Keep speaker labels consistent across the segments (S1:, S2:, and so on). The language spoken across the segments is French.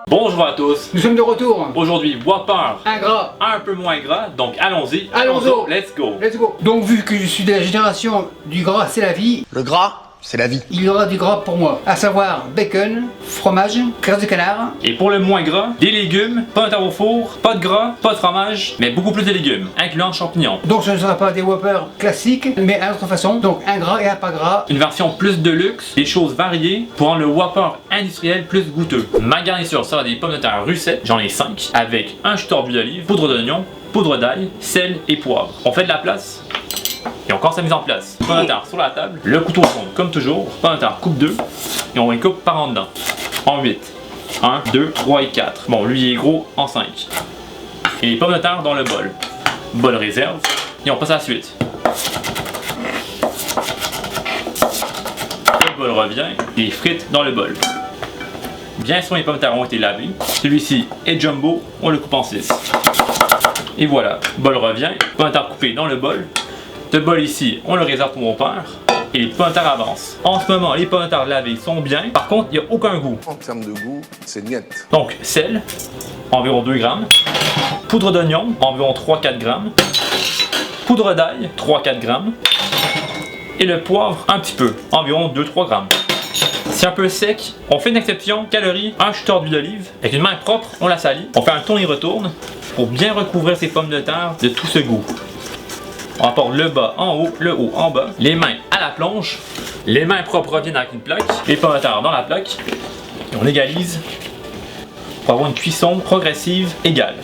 S1: Bonjour à tous.
S2: Nous sommes de retour.
S1: Aujourd'hui, Whopper.
S2: Un gras.
S1: Un peu moins gras, donc allons-y.
S2: Allons-y.
S1: Let's go.
S2: Let's go. Donc vu que je suis de la génération du gras, c'est la vie.
S3: Le gras, c'est la vie.
S2: Il y aura du gras pour moi, à savoir bacon, fromage, graisse de canard.
S1: Et pour le moins gras, des légumes, pas de au four, pas de gras, pas de fromage, mais beaucoup plus de légumes, incluant champignons.
S2: Donc ce ne sera pas des Whoppers classiques, mais à notre façon. Donc un gras et un pas gras.
S1: Une version plus de luxe, des choses variées pour rendre le Whopper industriel plus goûteux. Ma garniture sera des pommes de terre russettes, j'en ai 5, avec un chuteur d'huile d'olive, poudre d'oignon, poudre d'ail, sel et poivre. On fait de la place et on commence la mise en place. Pommes de terre sur la table, le couteau fond comme toujours, pommes de terre coupe 2 et on les coupe par en dedans, en 8. 1, 2, 3 et 4. Bon, lui il est gros en 5. Et les pommes de terre dans le bol. Bol réserve et on passe à la suite. Le bol revient et les frites dans le bol. Bien sûr, les pommes de terre ont été lavées. Celui-ci est jumbo, on le coupe en 6. Et voilà, bol revient, pommes de terre coupées dans le bol. Ce bol ici, on le réserve pour mon père. Et les pommes de terre avancent. En ce moment, les pommes de terre lavées sont bien. Par contre, il n'y a aucun goût.
S3: En termes de goût, c'est niet.
S1: Donc, sel, environ 2 grammes. Poudre d'oignon, environ 3-4 grammes. Poudre d'ail, 3-4 grammes. Et le poivre, un petit peu, environ 2-3 grammes. C'est un peu sec, on fait une exception, calories, un chuteur d'huile d'olive. Avec une main propre, on la salit. On fait un tourne-retourne pour bien recouvrir ces pommes de terre de tout ce goût. On apporte le bas en haut, le haut en bas. Les mains à la plonge. Les mains propres reviennent avec une plaque. Les pommes de terre dans la plaque. Et on égalise pour avoir une cuisson progressive égale.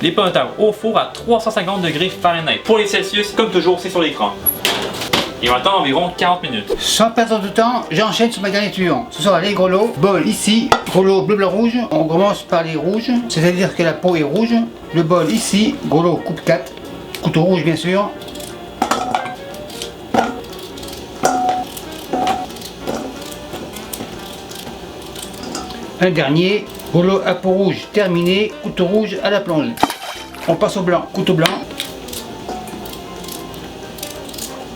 S1: Les pommes de terre au four à 350 degrés Fahrenheit. Pour les Celsius, comme toujours, c'est sur l'écran. Et on attend environ 40 minutes.
S2: Sans perdre de temps, j'enchaîne sur ma garniture. Ce sera les grelots. Bol ici, grelots bleu, blanc, rouge. On commence par les rouges, c'est-à-dire que la peau est rouge. Le bol ici, grelots coupe 4. Couteau rouge bien sûr. Un dernier, grelots à peau rouge terminé, couteau rouge à la plonge. On passe au blanc, couteau blanc.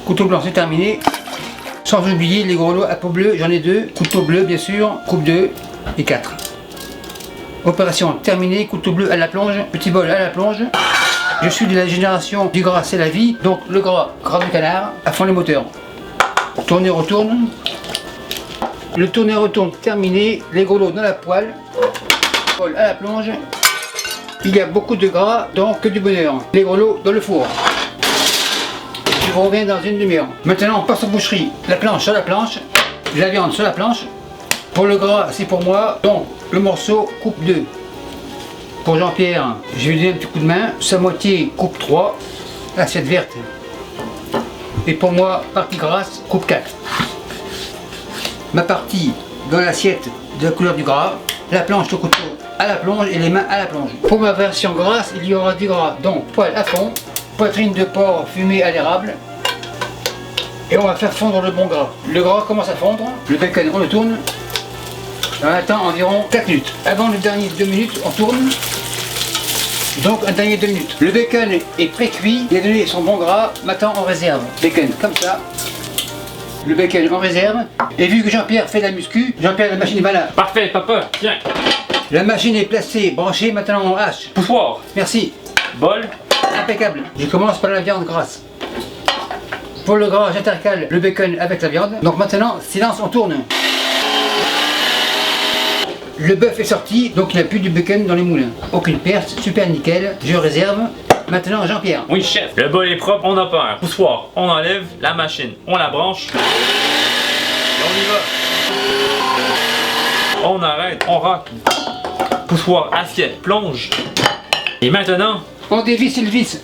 S2: Couteau blanc c'est terminé. Sans oublier les grelots à peau bleue, j'en ai 2. Couteau bleu bien sûr, coupe 2 et 4. Opération terminée, couteau bleu à la plonge, petit bol à la plonge. Je suis de la génération du gras c'est la vie, donc le gras de canard, à fond les moteurs. Tourner retourne. Le tourner retourne terminé, les grelots dans la poêle, bol à la plonge. Il y a beaucoup de gras, donc que du bonheur. Les grelots dans le four. Je reviens dans une demi-heure. Maintenant on passe aux boucheries. La planche sur la planche, la viande sur la planche. Pour le gras c'est pour moi, donc le morceau coupe 2. Pour Jean-Pierre, je vais lui donner un petit coup de main. Sa moitié coupe 3, assiette verte. Et pour moi, partie grasse, coupe 4. Ma partie dans l'assiette de la couleur du gras, la planche de couteau à la plonge et les mains à la plonge. Pour ma version grasse, il y aura du gras, donc poêle à fond, poitrine de porc fumée à l'érable. Et on va faire fondre le bon gras. Le gras commence à fondre, le bacon on le tourne. On attend environ 4 minutes. Avant le dernier 2 minutes, on tourne. Donc un dernier 2 minutes. Le bacon est pré-cuit, il a donné son bon gras, maintenant on réserve. Bacon comme ça. Le bacon en réserve. Et vu que Jean-Pierre fait de la muscu, Jean-Pierre la machine est malade.
S1: Parfait, papa, tiens.
S2: La machine est placée, branchée, maintenant on hache.
S1: Pouffoir,
S2: Merci.
S1: bol.
S2: Impeccable. Je commence par la viande grasse. Pour le gras, j'intercale le bacon avec la viande. Donc maintenant, silence, on tourne. Le bœuf est sorti, donc il n'y a plus du bacon dans les moulins. Aucune perte, super nickel, je réserve. Maintenant Jean-Pierre.
S1: Oui, chef. Le bol est propre, on a peur. Poussoir, on enlève la machine, on la branche. Et on y va. On arrête, on racle. Poussoir, assiette, plonge. Et maintenant,
S2: On dévisse le vis.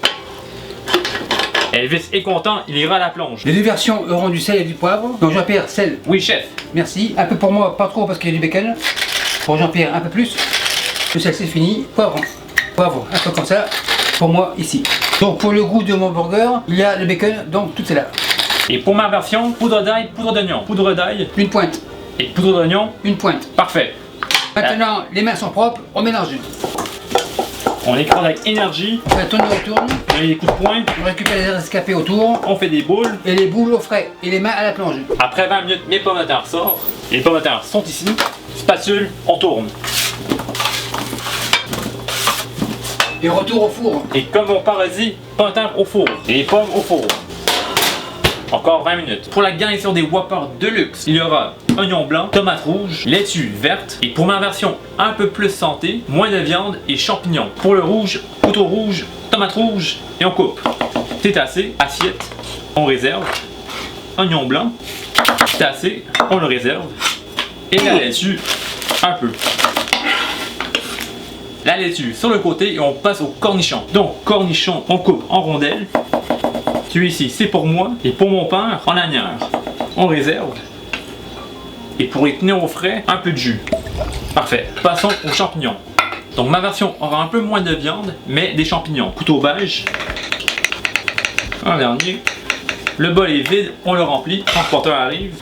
S1: Elvis est content, il ira à la plonge.
S2: Les deux versions auront du sel et du poivre. Donc Jean-Pierre, sel,
S1: Oui, chef.
S2: merci. Un peu pour moi, pas trop parce qu'il y a du bacon. Pour Jean-Pierre, un peu plus. Le sel c'est fini. Poivre, poivre, un peu comme ça. Pour moi, ici. Donc pour le goût de mon burger, il y a le bacon, donc tout est là.
S1: Et pour ma version, poudre d'ail, poudre d'oignon. Poudre d'ail
S2: Une pointe,
S1: et poudre d'oignon.
S2: une pointe.
S1: Parfait.
S2: Maintenant, les mains sont propres, on mélange.
S1: On écrase avec énergie,
S2: On tourne et retourne,
S1: on met des coups de poing,
S2: on récupère les rescapés autour,
S1: on fait des boules.
S2: et les boules au frais, et les mains à la plonge.
S1: Après 20 minutes, mes pommes de terre sortent. Les pommes de terre sont ici. Spatule, on tourne.
S2: Et retour au four.
S1: Et comme mon père a dit, pain au four. Et les pommes au four. Encore 20 minutes. Pour la garniture des Whoppers Deluxe, il y aura oignon blanc, tomate rouge, laitue verte. Et pour ma version un peu plus santé, moins de viande et champignons. Pour le rouge, couteau rouge, tomate rouge et on coupe. C'est assez, assiette, on réserve. Oignon blanc, c'est assez, on le réserve. Et la laitue, un peu. La laitue sur le côté et on passe au cornichon. Donc cornichon, on coupe en rondelles. Celui-ci, c'est pour moi et pour mon père en lanière. On réserve. Et pour les tenir au frais, un peu de jus. Parfait. Passons aux champignons. Donc ma version aura un peu moins de viande, mais des champignons. Couteau beige. Un dernier. Le bol est vide, on le remplit. Transporteur arrive.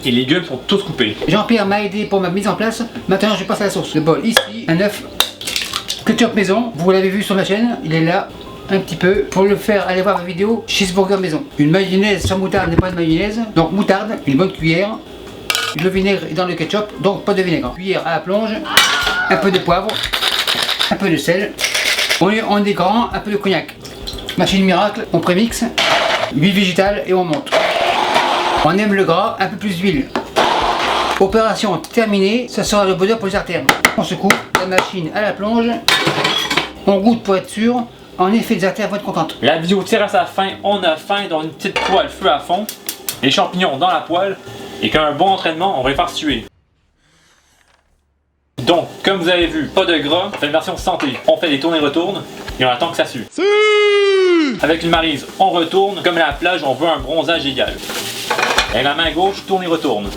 S1: Et les légumes sont tous coupés.
S2: Jean-Pierre m'a aidé pour ma mise en place. Maintenant, je passe à la sauce. Le bol ici, un œuf. Ketchup maison, vous l'avez vu sur ma chaîne, il est là. Un petit peu. Pour le faire, allez voir ma vidéo cheeseburger maison. Une mayonnaise sans moutarde n'est pas de mayonnaise. Donc moutarde, une bonne cuillère. Le vinaigre est dans le ketchup, donc pas de vinaigre. Cuillère à la plonge, un peu de poivre, un peu de sel. On est grand, un peu de cognac. Machine miracle, on prémixe. Huile végétale et on monte. On aime le gras, un peu plus d'huile. Opération terminée, ça sera le bonheur pour les artères. On secoue la machine à la plonge. On goûte pour être sûr. En effet, les artères vont être contentes.
S1: La vidéo tire à sa fin, on a faim dans une petite poêle feu à fond, les champignons dans la poêle, et qu'un bon entraînement, on va les faire suer. Donc, comme vous avez vu, pas de gras, on fait une version santé. On fait des tournes et retournes, et on attend que ça sue. Avec une maryse, on retourne, comme à la plage, on veut un bronzage égal. Avec la main gauche, tourne et retourne.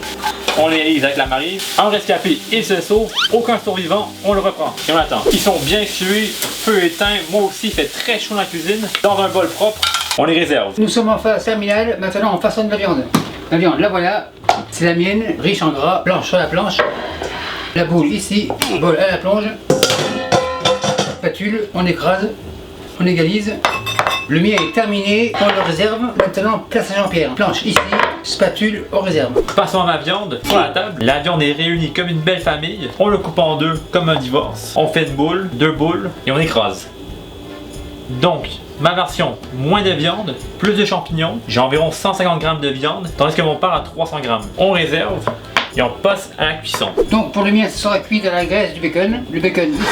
S1: On les réalise avec la maryse. Un rescapé, il se sauve. Aucun survivant, on le reprend. Et on attend. Ils sont bien sués, feu éteint. Moi aussi, il fait très chaud dans la cuisine. Dans un bol propre, on les réserve.
S2: Nous sommes en phase terminale. Maintenant, on façonne la viande. La viande, la voilà. C'est la mienne, riche en gras, blanche sur la planche. La boule ici, bol à la plonge. Spatule, on écrase, on égalise. Le mien est terminé, on le réserve. Maintenant, place à Jean-Pierre. Planche ici, spatule, on réserve.
S1: Passons à ma viande sur la table. La viande est réunie comme une belle famille. On le coupe en deux comme un divorce. On fait une boule, deux boules et on écrase. Donc, ma version, moins de viande, plus de champignons. J'ai environ 150 g de viande, tandis que mon père a 300 g. On réserve et on passe à la cuisson.
S2: Donc pour le mien, ça sera cuit dans la graisse du bacon. Le bacon ici,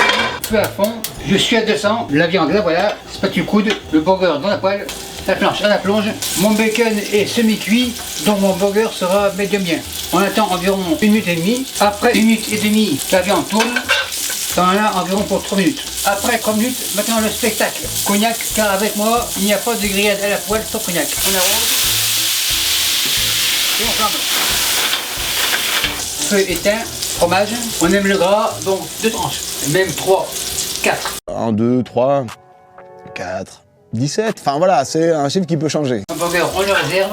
S2: feu à fond. Je suis à 200. La viande, la voilà. Spatule coude. Le burger dans la poêle. La planche à la plonge. Mon bacon est semi-cuit, donc mon burger sera médium bien. On attend environ 1 minute et demie. Après 1 minute et demie, la viande tourne. On en a environ pour 3 minutes. Après 3 minutes, maintenant le spectacle. Cognac, car avec moi, il n'y a pas de grillade à la poêle sans cognac. On arrose. Et on flambe. Feu éteint, fromage. On aime le gras, donc 2 tranches. Même 3, 4.
S4: 1, 2, 3, 4, 17. Enfin voilà, c'est un chiffre qui peut changer.
S2: Un burger, on le réserve.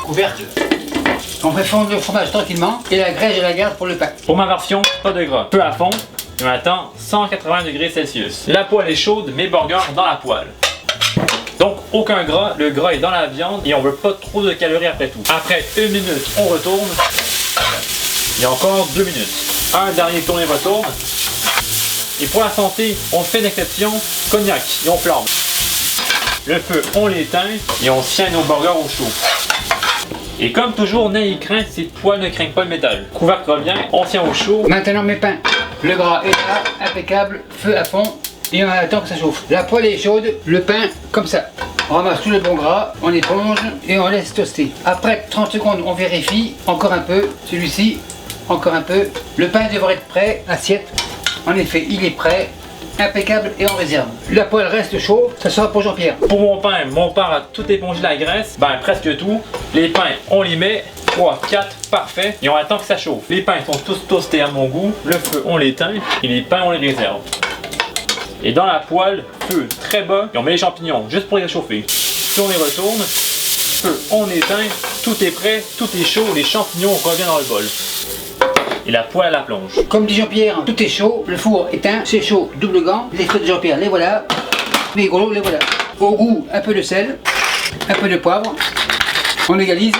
S2: Couvercle. On fait fondre le fromage tranquillement. Et la graisse, je la garde pour le pain.
S1: Pour ma version, pas de gras. Peu à fond. Et on attend 180 degrés Celsius. La poêle est chaude, mes burgers dans la poêle. Donc aucun gras, le gras est dans la viande et on veut pas trop de calories après tout. Après 1 minute, on retourne. Il y a encore 2 minutes. Un dernier tourne et retourne. Et pour la santé, on fait une exception, cognac et on flambe. Le feu, on l'éteint et on tient nos burgers au chaud. Et comme toujours, n'ayez crainte, ces poêles ne craignent pas le métal. Couvercle revient, on tient au chaud.
S2: Maintenant mes pains. Le gras est là, impeccable, feu à fond. Et on attend que ça chauffe. La poêle est chaude, le pain comme ça. On ramasse tout le bon gras, on éponge et on laisse toaster. Après 30 secondes, on vérifie. Encore un peu, celui-ci, encore un peu. Le pain devrait être prêt, assiette. En effet, il est prêt. Impeccable et on réserve. La poêle reste chaud, ça sera pour Jean-Pierre.
S1: Pour mon pain, mon père a tout épongé la graisse, ben presque tout. Les pains, on les met, 3, 4, parfait. Et on attend que ça chauffe. Les pains sont tous toastés à mon goût. Le feu, on l'éteint et les pains, on les réserve. Et dans la poêle, feu très bas, et on met les champignons juste pour les réchauffer. Tourne et retourne. Feu, on éteint, tout est prêt, tout est chaud, les champignons reviennent dans le bol. Et la poêle à la plonge.
S2: Comme dit Jean-Pierre, tout est chaud, le four éteint, c'est chaud, double gant. Les frites de Jean-Pierre, les voilà. Les gros, les voilà. Au goût, un peu de sel, un peu de poivre. On égalise.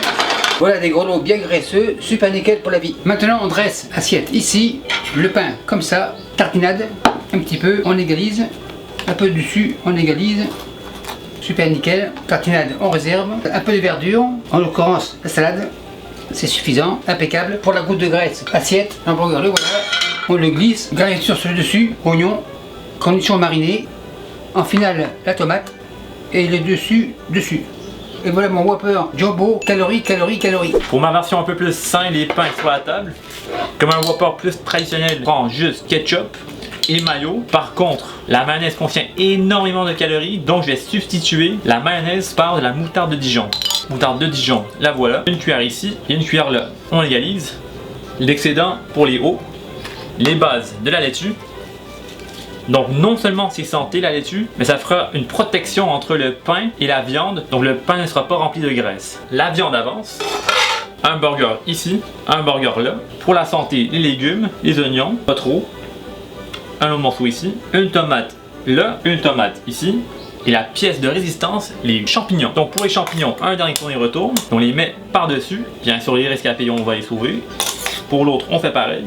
S2: Voilà des grelots bien graisseux, super nickel pour la vie. Maintenant on dresse assiette ici, le pain comme ça, tartinade, un petit peu, on égalise. Un peu dessus, on égalise. Super nickel. Tartinade, on réserve. Un peu de verdure, en l'occurrence la salade. C'est suffisant, impeccable. Pour la goutte de graisse, assiette, l'hamburger, le voilà. On le glisse, garniture sur le dessus, oignon, cornichons marinés. En finale, la tomate. Et le dessus. Et voilà mon Whopper Jumbo, calories.
S1: Pour ma version un peu plus sain, les pains sur la table. Comme un Whopper plus traditionnel, je prends juste ketchup et mayo. Par contre, la mayonnaise contient énormément de calories, donc je vais substituer la mayonnaise par de la moutarde de Dijon. Moutarde de Dijon, la voilà. Une cuillère ici et une cuillère là. On égalise. L'excédent pour les hauts. Les bases de la laitue. Donc non seulement c'est santé la laitue, mais ça fera une protection entre le pain et la viande, donc le pain ne sera pas rempli de graisse. La viande avance, un burger ici, un burger là. Pour la santé, les légumes, les oignons, pas trop, un autre morceau ici, une tomate là, une tomate ici, et la pièce de résistance, les champignons. Donc pour les champignons, un dernier tourner-retourne, on les met par-dessus, bien sûr les rescapés on va les sauver. Pour l'autre on fait pareil.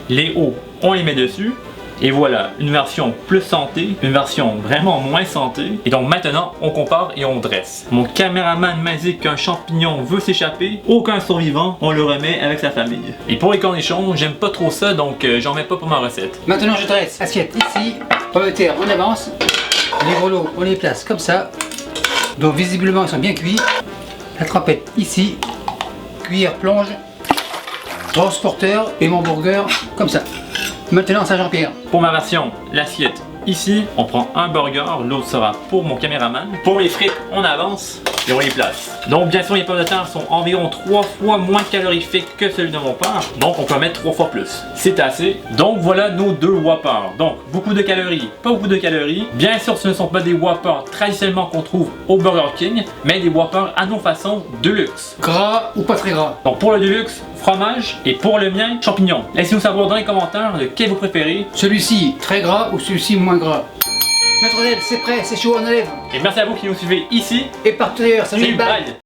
S1: Les hauts, on les met dessus. Et voilà, une version plus santé, une version vraiment moins santé. Et donc maintenant, on compare et on dresse. Mon caméraman m'a dit qu'un champignon veut s'échapper. Aucun survivant, on le remet avec sa famille. Et pour les cornichons, j'aime pas trop ça, donc j'en mets pas pour ma recette.
S2: Maintenant je dresse assiette ici, pommes de terre on avance, les grelots on les place comme ça. Donc visiblement ils sont bien cuits. La trempette ici, cuillère plonge, transporteur et mon burger comme ça. Maintenant Saint-Jean-Pierre.
S1: Pour ma version, l'assiette ici, on prend un burger, l'autre sera pour mon caméraman. Pour les frites, on avance et on les place. Donc bien sûr les pommes de terre sont environ 3 fois moins calorifiques que celui de mon père, donc on peut mettre 3 fois plus. C'est assez. Donc voilà nos deux Whoppers. Donc beaucoup de calories, pas beaucoup de calories. Bien sûr ce ne sont pas des Whoppers traditionnellement qu'on trouve au Burger King, mais des Whoppers à nos façons de luxe.
S2: Gras ou pas très gras?
S1: Donc pour le Deluxe, fromage, et pour le mien, champignons. Laissez-nous savoir dans les commentaires lequel vous préférez.
S2: Celui-ci très gras ou celui-ci moins gras? Maître Del, c'est prêt, c'est chaud, on enlève.
S1: Et merci à vous qui nous suivez ici.
S2: Et par ailleurs, salut,
S1: Salut,
S2: bye.
S1: bye.